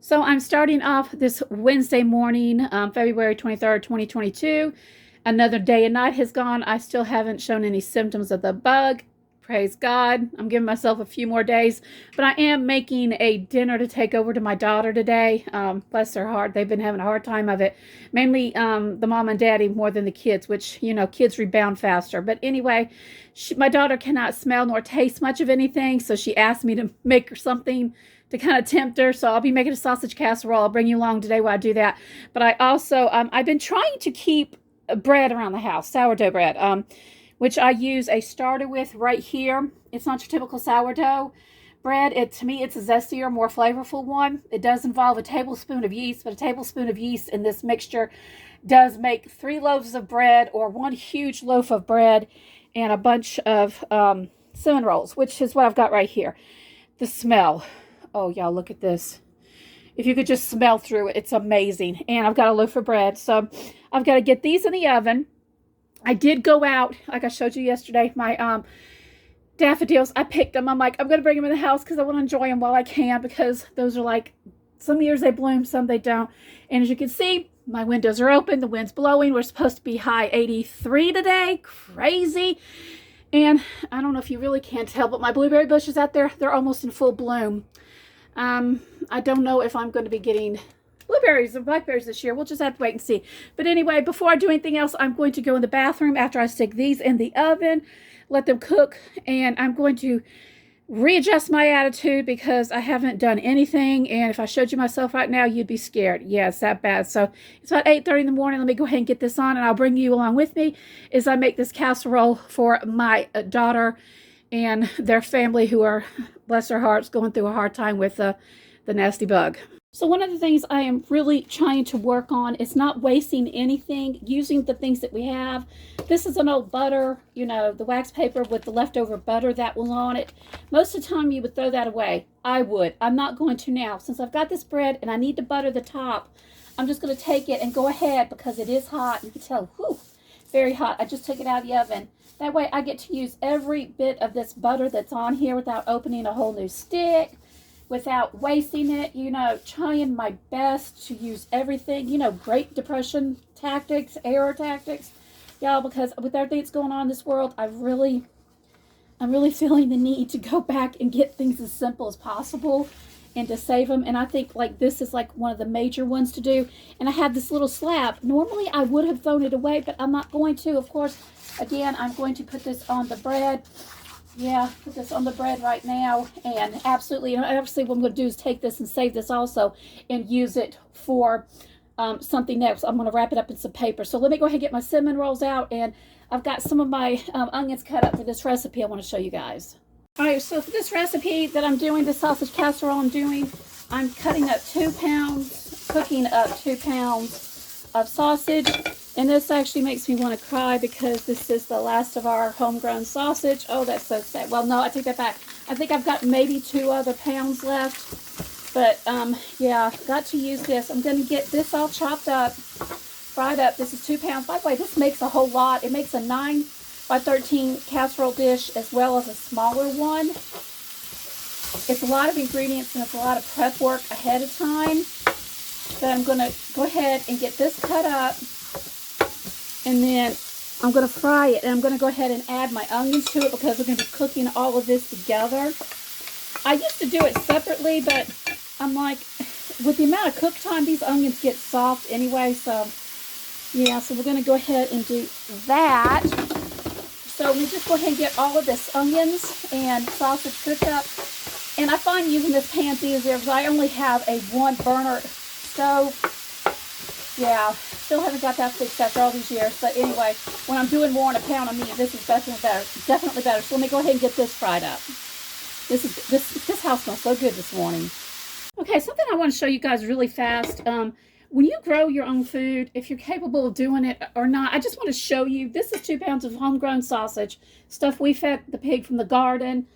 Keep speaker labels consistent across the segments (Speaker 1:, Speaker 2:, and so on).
Speaker 1: So I'm starting off this Wednesday morning, February 23rd, 2022. Another day and night has gone. I still haven't shown any symptoms of the bug. Praise God. I'm giving myself a few more days. But I am making a dinner to take over to my daughter today. Bless their heart. They've been having a hard time of it. Mainly the mom and daddy more than the kids, which, you know, kids rebound faster. But anyway, my daughter cannot smell nor taste much of anything. So she asked me to make her something to kind of tempt her. So I'll be making a sausage casserole. I'll bring you along today while I do that. But I also, I've been trying to keep bread around the house, sourdough bread, which I use a starter with right here. It's not your typical sourdough bread. To me, it's a zestier, more flavorful one. It does involve a tablespoon of yeast, but a tablespoon of yeast in this mixture does make 3 loaves of bread or 1 huge loaf of bread and a bunch of cinnamon rolls, which is what I've got right here. The smell. Oh, y'all, look at this. If you could just smell through it, it's amazing. And I've got a loaf of bread. So I've got to get these in the oven. I did go out, like I showed you yesterday, my daffodils. I picked them. I'm like, I'm going to bring them in the house because I want to enjoy them while I can, because those are like, some years they bloom, some they don't. And as you can see, my windows are open. The wind's blowing. We're supposed to be high 83 today. Crazy. And I don't know if you really can tell, but my blueberry bushes out there, they're almost in full bloom. I don't know if I'm going to be getting blueberries or blackberries this year. We'll just have to wait and see. But anyway, before I do anything else, I'm going to go in the bathroom after I stick these in the oven, let them cook, and I'm going to readjust my attitude because I haven't done anything. And if I showed you myself right now, you'd be scared. Yeah, it's that bad. So it's about 8:30 in the morning. Let me go ahead and get this on, and I'll bring you along with me as I make this casserole for my daughter and their family, who are, bless their hearts, going through a hard time with the nasty bug. So one of the things I am really trying to work on is not wasting anything, using the things that we have. This is an old butter, you know, the wax paper with the leftover butter that was on it. Most of the time you would throw that away. I would. I'm not going to now. Since I've got this bread and I need to butter the top, I'm just going to take it and go ahead, because it is hot. You can tell, whew, very hot. I just took it out of the oven. That way I get to use every bit of this butter that's on here without opening a whole new stick, without wasting it, you know, trying my best to use everything, you know, Great Depression tactics, error tactics, y'all, because with everything that's going on in this world, I'm really feeling the need to go back and get things as simple as possible and to save them. And I think like this is like one of the major ones to do. And I have this little slab. Normally I would have thrown it away, but I'm not going to. Of course, again, I'm going to put this on the bread. Yeah, put this on the bread right now. And absolutely, and obviously what I'm going to do is take this and save this also and use it for something else. I'm going to wrap it up in some paper. So let me go ahead and get my cinnamon rolls out. And I've got some of my onions cut up for this recipe I want to show you guys. All right, so for this recipe that I'm doing, this sausage casserole I'm cutting up 2 pounds, cooking up 2 pounds of sausage. And this actually makes me want to cry because this is the last of our homegrown sausage. Oh, that's so sad. Well, no, I take that back. I think I've got maybe 2 other pounds left. But, yeah, got to use this. I'm going to get this all chopped up, fried up. This is 2 pounds. By the way, this makes a whole lot. It makes a 9 by 13 casserole dish as well as a smaller one. It's a lot of ingredients and it's a lot of prep work ahead of time. So I'm going to go ahead and get this cut up. And then I'm going to fry it. And I'm going to go ahead and add my onions to it because we're going to be cooking all of this together. I used to do it separately, but I'm like, with the amount of cook time, these onions get soft anyway. So, yeah, so we're going to go ahead and do that. So we just go ahead and get all of this onions and sausage cooked up. And I find using this pan's easier because I only have a 1 burner stove. Yeah, still haven't got that fixed after all these years. But anyway, when I'm doing more than a pound of meat, this is definitely better. So let me go ahead and get this fried up. This house smells so good this morning. Okay, something I want to show you guys really fast. When you grow your own food, if you're capable of doing it or not, I just want to show you. This is 2 pounds of homegrown sausage, stuff we fed the pig from the garden.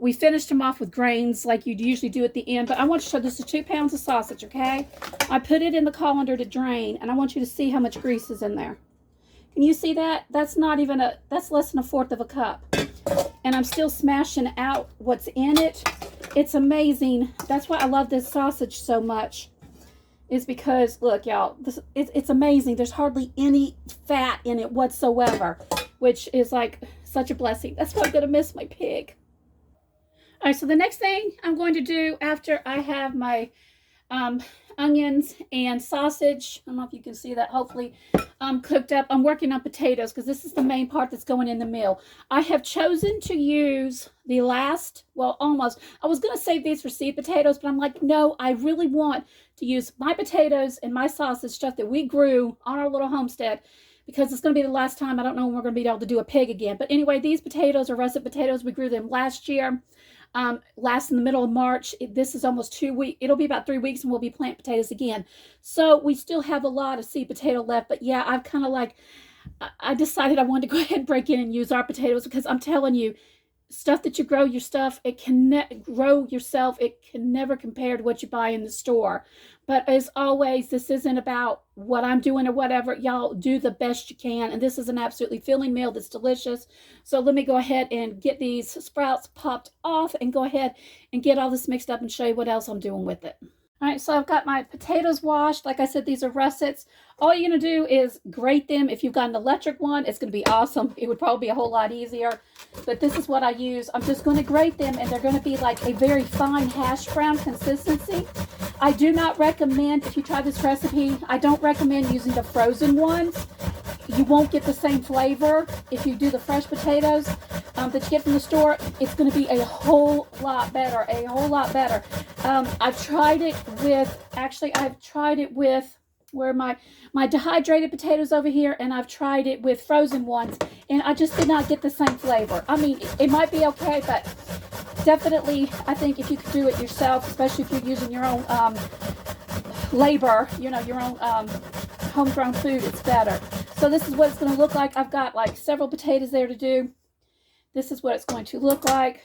Speaker 1: We finished them off with grains like you'd usually do at the end, but I want to show this is 2 pounds of sausage, okay? I put it in the colander to drain, and I want you to see how much grease is in there. Can you see that? That's less than 1/4 of a cup. And I'm still smashing out what's in it. it's amazing. That's why I love this sausage so much. Is because, look, y'all, it's amazing. There's hardly any fat in it whatsoever, which is like such a blessing. That's why I'm going to miss my pig. All right, so the next thing I'm going to do after I have my onions and sausage, I don't know if you can see that, hopefully, cooked up. I'm working on potatoes because this is the main part that's going in the meal. I have chosen to use the last, well, almost. I was going to save these for seed potatoes, but I'm like, no, I really want to use my potatoes and my sausage, stuff that we grew on our little homestead, because it's going to be the last time. I don't know when we're going to be able to do a pig again. But anyway, these potatoes are russet potatoes. We grew them last year. Last in the middle of March. This is almost 2 weeks. It'll be about 3 weeks and we'll be planting potatoes again. So we still have a lot of seed potato left. But yeah, I've kind of like, I decided I wanted to go ahead and break in and use our potatoes, because I'm telling you, stuff that you grow your stuff, it can grow yourself. It can never compare to what you buy in the store. But as always, this isn't about what I'm doing or whatever. Y'all do the best you can. And this is an absolutely filling meal that's delicious. So let me go ahead and get these sprouts popped off and go ahead and get all this mixed up and show you what else I'm doing with it. All right, so I've got my potatoes washed. Like I said, these are russets. All you're going to do is grate them. If you've got an electric one, it's going to be awesome. It would probably be a whole lot easier. But this is what I use. I'm just going to grate them, and they're going to be like a very fine hash brown consistency. I do not recommend, if you try this recipe, I don't recommend using the frozen ones. You won't get the same flavor if you do the fresh potatoes that you get from the store. It's going to be a whole lot better, I've tried it with, actually, I've tried it with where my dehydrated potatoes over here, and I've tried it with frozen ones, and I just did not get the same flavor. I mean, it might be okay, but definitely, I think if you could do it yourself, especially if you're using your own labor, you know, your own homegrown food, it's better. So this is what it's going to look like. I've got like several potatoes there to do. This is what it's going to look like.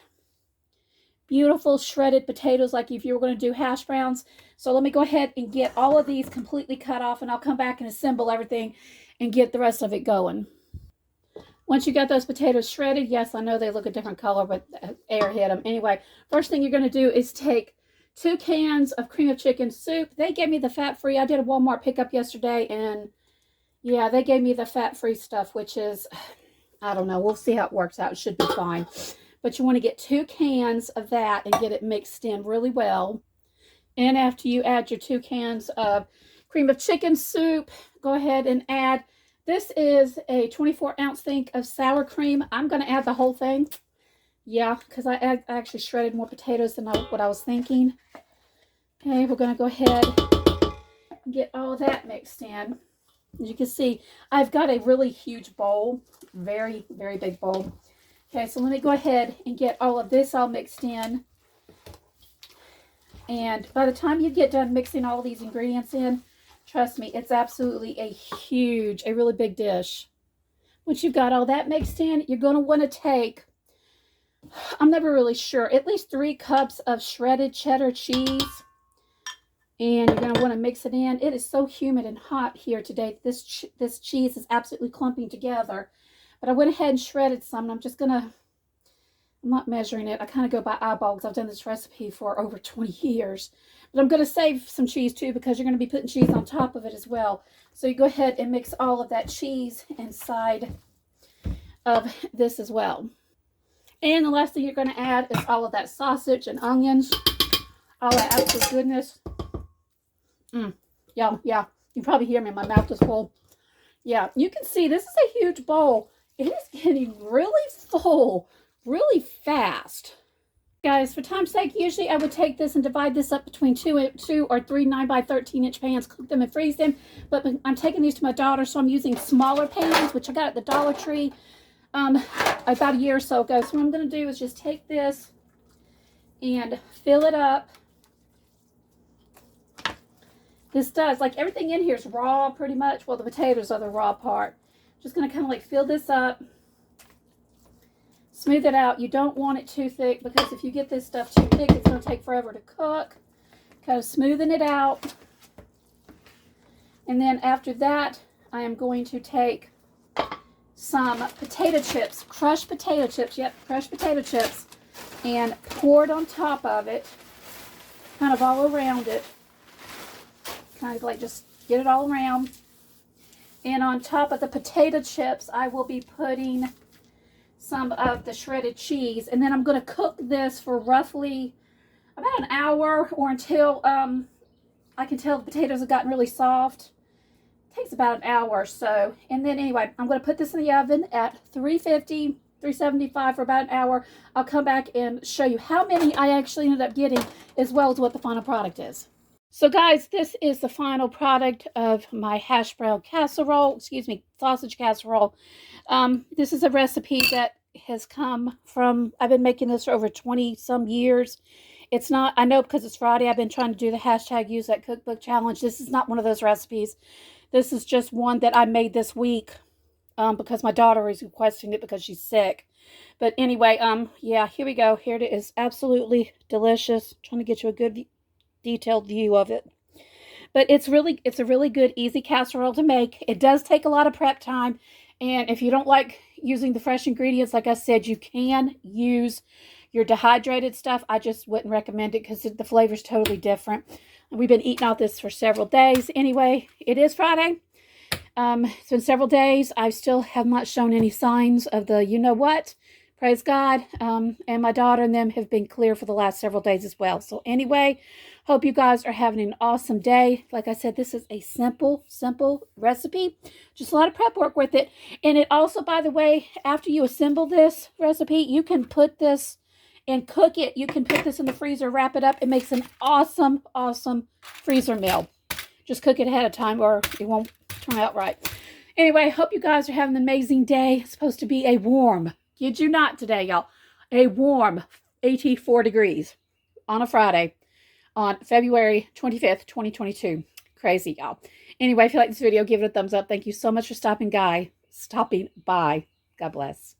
Speaker 1: Beautiful shredded potatoes, like if you were going to do hash browns. So let me go ahead and get all of these completely cut off, and I'll come back and assemble everything and get the rest of it going. Once you got those potatoes shredded, yes, I know they look a different color, but air hit them. Anyway, first thing you're going to do is take 2 cans of cream of chicken soup. They gave me the fat-free. I did a Walmart pickup yesterday, and yeah, they gave me the fat-free stuff, which is, I don't know. We'll see how it works out. It should be fine. But you want to get 2 cans of that and get it mixed in really well. And after you add your 2 cans of cream of chicken soup, go ahead and add, this is a 24-ounce thing of sour cream. I'm going to add the whole thing. Yeah, because I actually shredded more potatoes than what I was thinking. Okay, we're going to go ahead and get all that mixed in. As you can see, I've got a really huge bowl. Very, very big bowl. Okay, so let me go ahead and get all of this all mixed in. And by the time you get done mixing all of these ingredients in, trust me, it's absolutely a really big dish. Once you've got all that mixed in, you're going to want to take, I'm never really sure, at least 3 cups of shredded cheddar cheese. And you're going to want to mix it in. It is so humid and hot here today. This cheese is absolutely clumping together. But I went ahead and shredded some. And I'm just going to, I'm not measuring it. I kind of go by eyeball because I've done this recipe for over 20 years. But I'm going to save some cheese too, because you're going to be putting cheese on top of it as well. So you go ahead and mix all of that cheese inside of this as well. And the last thing you're going to add is all of that sausage and onions. All that absolute goodness. Yeah, you can probably hear me. My mouth is full. Yeah, you can see this is a huge bowl. It is getting really full really fast. Guys, for time's sake, usually I would take this and divide this up between two or three 9x13-inch pans, cook them and freeze them. But I'm taking these to my daughter, so I'm using smaller pans, which I got at the Dollar Tree about a year or so ago. So what I'm going to do is just take this and fill it up. This does, like, everything in here is raw pretty much. Well, the potatoes are the raw part. Just going to kind of like fill this up. Smooth it out. You don't want it too thick, because if you get this stuff too thick, it's going to take forever to cook. Kind of smoothing it out. And then after that, I am going to take some potato chips. Crushed potato chips. Yep, crushed potato chips. and pour it on top of it, kind of all around it. Kind of like just get it all around. And on top of the potato chips, I will be putting some of the shredded cheese. And then I'm going to cook this for roughly about an hour, or until I can tell the potatoes have gotten really soft. It takes about an hour or so. And then anyway, I'm going to put this in the oven at 350, 375 for about an hour. I'll come back and show you how many I actually ended up getting, as well as what the final product is. So guys, this is the final product of my hash brown casserole, sausage casserole. This is a recipe that has come from, I've been making this for over 20 some years. It's not, I know because it's Friday, I've been trying to do the hashtag use that cookbook challenge. This is not one of those recipes. This is just one that I made this week because my daughter is requesting it because she's sick. But anyway, yeah, here we go. Here it is. Absolutely delicious. I'm trying to get you a good detailed view of it. But it's a really good, easy casserole to make. It does take a lot of prep time. And if you don't like using the fresh ingredients, like I said, you can use your dehydrated stuff. I just wouldn't recommend it because the flavor is totally different. We've been eating out this for several days. Anyway, it is Friday. It's been several days. I still have not shown any signs of the you-know-what. Praise God. And my daughter and them have been clear for the last several days as well. So anyway, hope you guys are having an awesome day. Like I said, this is a simple recipe. Just a lot of prep work with it. And it also, by the way, after you assemble this recipe, you can put this and cook it. You can put this in the freezer, wrap it up. It makes an awesome freezer meal. Just cook it ahead of time or it won't turn out right. Anyway, hope you guys are having an amazing day. It's supposed to be a warm, kid you not today, y'all, a warm 84 degrees on a Friday on February 25th, 2022. Crazy, y'all. Anyway, if you like this video, give it a thumbs up. Thank you so much for stopping by. God bless.